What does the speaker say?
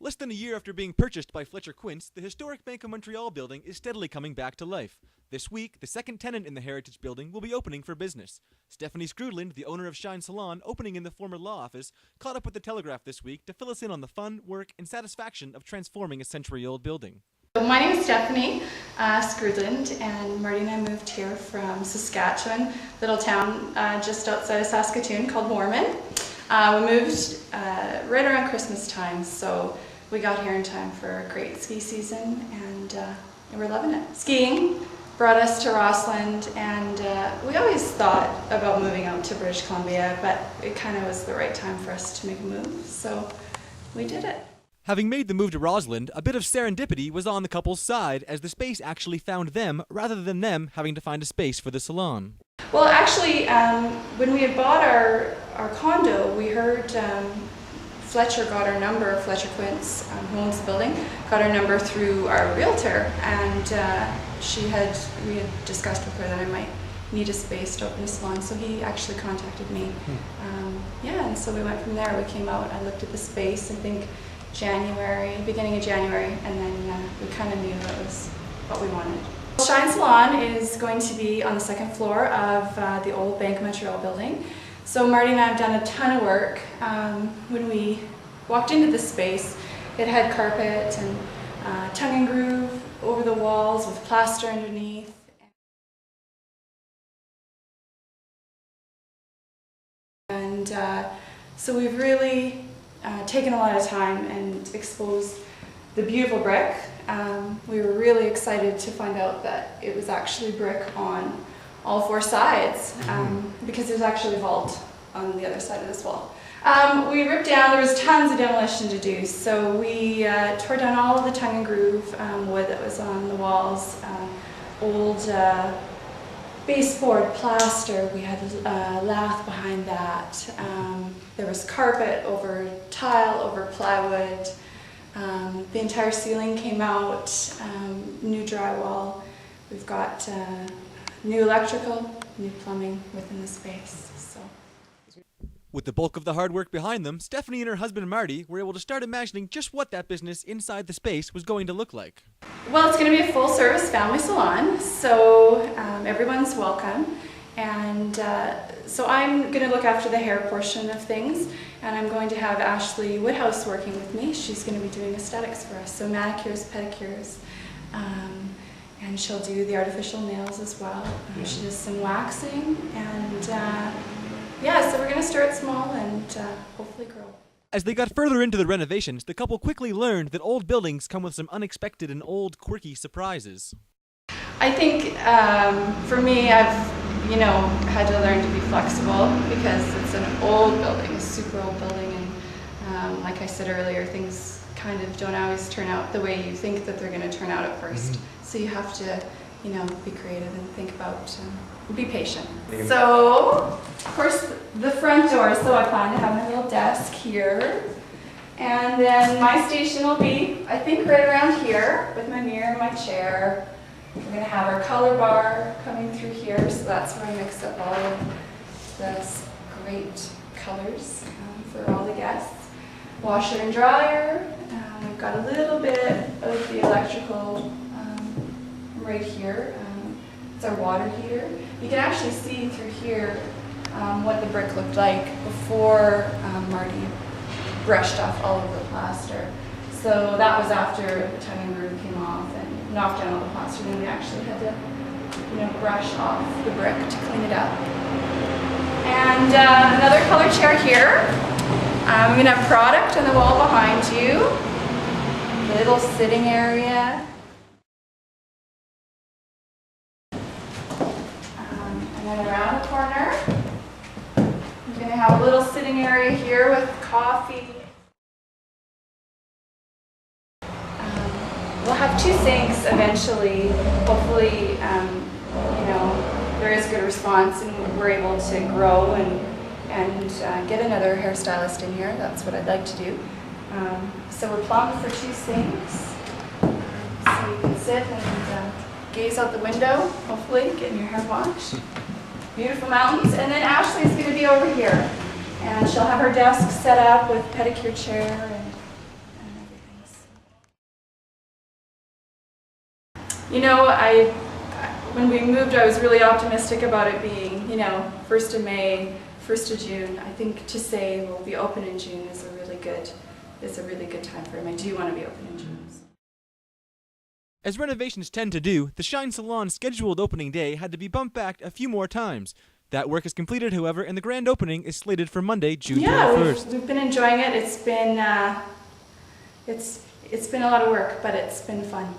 Less than a year after being purchased by Fletcher Quince, the historic Bank of Montreal building is steadily coming back to life. This week, the second tenant in the Heritage Building will be opening for business. Stephanie Skrudland, the owner of Shine Salon, opening in the former law office, caught up with the Telegraph this week to fill us in on the fun, work, and satisfaction of transforming a century-old building. My name is Stephanie Skrudland, and Marty and I moved here from Saskatchewan, little town just outside of Saskatoon called Mormon. We moved right around Christmas time, so we got here in time for a great ski season, and we're loving it. Skiing brought us to Rossland, and we always thought about moving out to British Columbia, but it kind of was the right time for us to make a move, so we did it. Having made the move to Rossland, a bit of serendipity was on the couple's side as the space actually found them rather than them having to find a space for the salon. Well, actually, when we had bought our condo, we heard Fletcher got our number, Fletcher Quince, who owns the building, got our number through our realtor, and we had discussed with her that I might need a space to open a salon, so he actually contacted me. And so we went from there. We came out, I looked at the space, I think beginning of January, and then we kind of knew that was what we wanted. Shine Salon is going to be on the second floor of the old Bank of Montreal building. So Marty and I have done a ton of work. When we walked into this space, it had carpet and tongue and groove over the walls with plaster underneath. And so we've really taken a lot of time and exposed the beautiful brick. We were really excited to find out that it was actually brick on all four sides, because there's actually a vault on the other side of this wall. We ripped down, there was tons of demolition to do, so we tore down all of the tongue and groove wood that was on the walls, old baseboard plaster, we had lath behind that, there was carpet over tile, over plywood, the entire ceiling came out, new drywall, we've got new electrical, new plumbing within the space. With the bulk of the hard work behind them, Stephanie and her husband Marty were able to start imagining just what that business inside the space was going to look like. Well, it's going to be a full-service family salon, so everyone's welcome. And so I'm going to look after the hair portion of things, and I'm going to have Ashley Woodhouse working with me. She's going to be doing aesthetics for us, so manicures, pedicures, and she'll do the artificial nails as well. She does some waxing, and so we're going to start small and hopefully grow. As they got further into the renovations, the couple quickly learned that old buildings come with some unexpected and old, quirky surprises. I think for me, I've had to learn to be flexible because it's an old building, a super old building, and like I said earlier, things kind of don't always turn out the way you think that they're going to turn out at first. So you have to, be creative and think about, be patient. So, of course, the front door, so I plan to have my little desk here. And then my station will be, I think, right around here with my mirror and my chair. We're going to have our color bar coming through here, so that's where I mix up all of those great colors for all the guests. Washer and dryer. I've got a little bit of the electrical right here. It's our water heater. You can actually see through here what the brick looked like before Marty brushed off all of the plaster. So that was after the tongue and groove came off and knocked down all the plaster. Then we actually had to, brush off the brick to clean it up. And another color chair here. I'm going to have product on the wall behind you. Little sitting area. And then around the corner, I'm going to have a little sitting area here with coffee. We'll have two sinks eventually. Hopefully, there is good response and we're able to grow and get another hairstylist in here. That's what I'd like to do. So we're plumbed for two sinks. So you can sit and gaze out the window, hopefully, getting your hair washed. Beautiful mountains. And then Ashley's going to be over here. And she'll have her desk set up with pedicure chair and everything. You know, when we moved, I was really optimistic about it being, you know, 1st of May, 1st of June. I think to say we'll be open in June is a really good time frame. I do want to be open in June. As renovations tend to do, the Shine Salon's scheduled opening day had to be bumped back a few more times. That work is completed, however, and the grand opening is slated for Monday, June 21st. Yeah, we've been enjoying it. It's been a lot of work, but it's been fun.